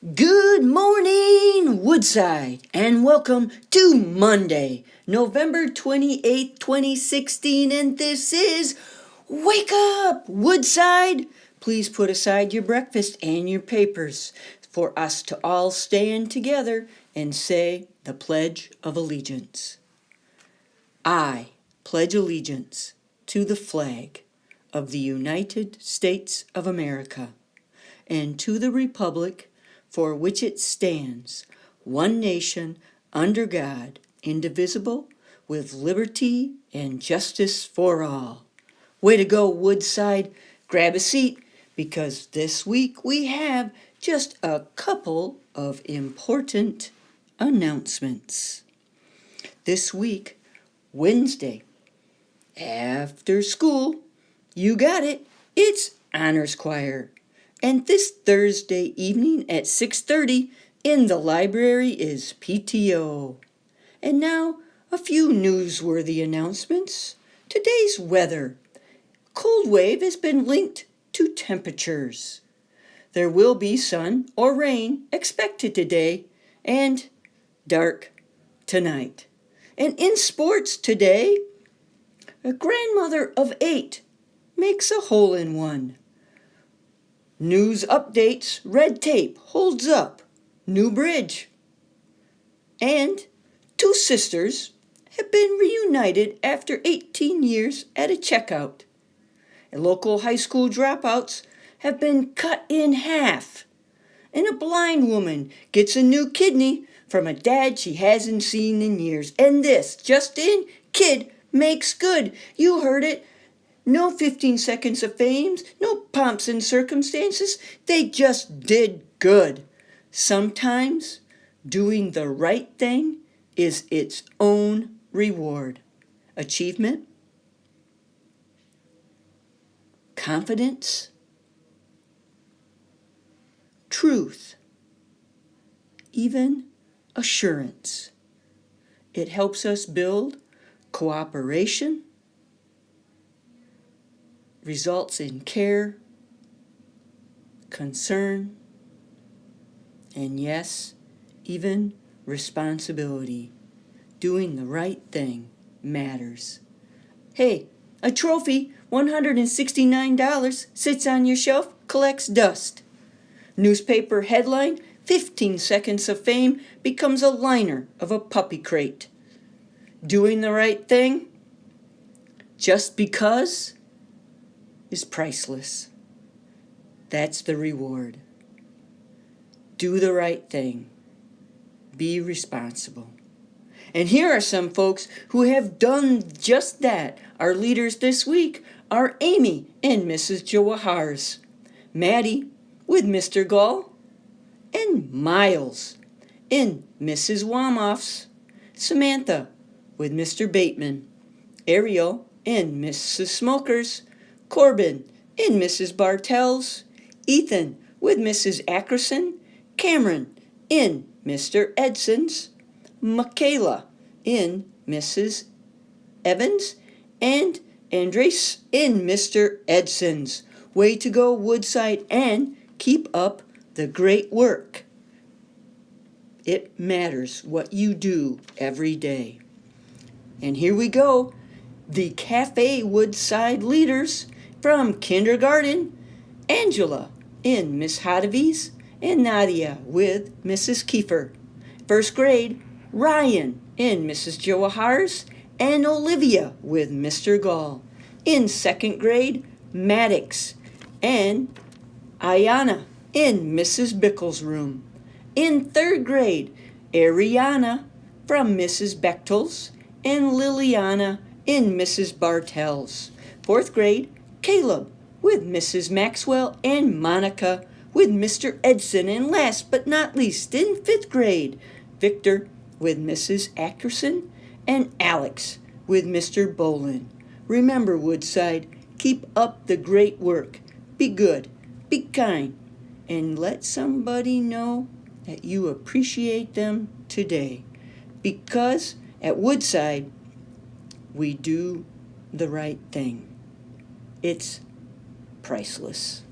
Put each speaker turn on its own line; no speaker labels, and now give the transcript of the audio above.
Good morning, Woodside, and welcome to Monday, November 28th, 2016, and this is Wake Up, Woodside! Please put aside your breakfast and your papers for us to all stand together and say the Pledge of Allegiance. I pledge allegiance to the flag of the United States of America and to the republic for which it stands, one nation, under God, indivisible, with liberty and justice for all. Way to go, Woodside. Grab a seat, because this week we have just a couple of important announcements. This week, Wednesday, after school, you got it, it's Honors Choir. And this Thursday evening at 6:30 in the library is PTO. And now, a few newsworthy announcements. Today's weather. Cold wave has been linked to temperatures. There will be sun or rain expected today and dark tonight. And in sports today, a grandmother of 8 makes a hole-in-one. News updates, red tape holds up, new bridge. And 2 sisters have been reunited after 18 years at a checkout. And local high school dropouts have been cut in half. And a blind woman gets a new kidney from a dad she hasn't seen in years. And this, just in, kid makes good. You heard it. No 15 seconds of fame, no pomps and circumstances. They just did good. Sometimes doing the right thing is its own reward. Achievement, confidence, truth, even assurance. It helps us build cooperation, results in care, concern, and yes, even responsibility. Doing the right thing matters. Hey, a trophy, $169, sits on your shelf, collects dust. Newspaper headline, 15 seconds of fame becomes a liner of a puppy crate. Doing the right thing, just because, is priceless. That's the reward. Do the right thing. Be responsible. And here are some folks who have done just that. Our leaders this week are Amy and Mrs. Jawahars, Maddie with Mr. Gall, and Miles and Mrs. Wamoffs, Samantha with Mr. Bateman, Ariel and Mrs. Smokers, Corbin and Mrs. Bartels, Ethan with Mrs. Ackerson, Cameron in Mr. Edson's, Michaela in Mrs. Evans, and Andres in Mr. Edson's. Way to go, Woodside, and keep up the great work. It matters what you do every day. And here we go, the Cafe Woodside leaders. From kindergarten, Angela in Miss Hadavi's and Nadia with Mrs. Kiefer. First grade, Ryan in Mrs. Jawahars and Olivia with Mr. Gall. In second grade, Maddox and Ayana in Mrs. Bickle's room. In third grade, Ariana from Mrs. Bechtel's and Liliana in Mrs. Bartels. Fourth grade, Caleb with Mrs. Maxwell and Monica with Mr. Edson. And last but not least, in fifth grade, Victor with Mrs. Ackerson and Alex with Mr. Bolin. Remember, Woodside, keep up the great work. Be good, be kind, and let somebody know that you appreciate them today. Because at Woodside, we do the right thing. It's priceless.